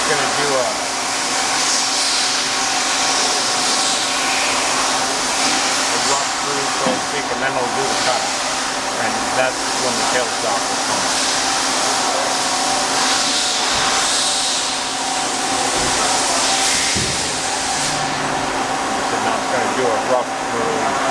going to do a rough through, so to speak, and then it'll do the cut. And that's when the tail stop will come. So now it's going to do a rough through.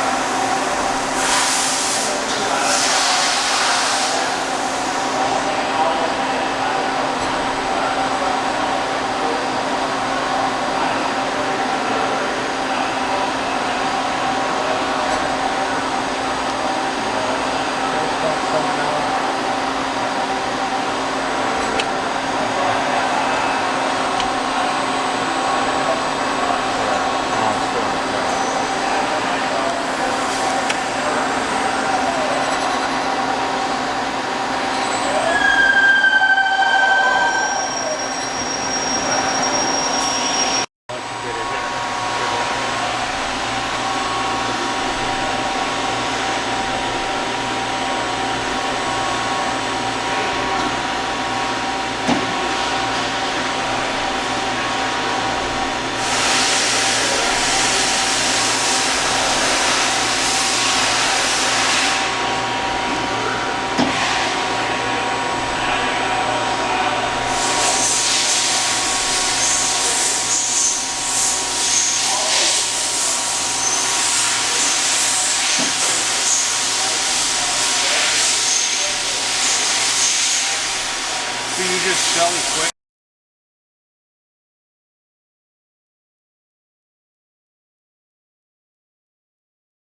So you just sell it quick?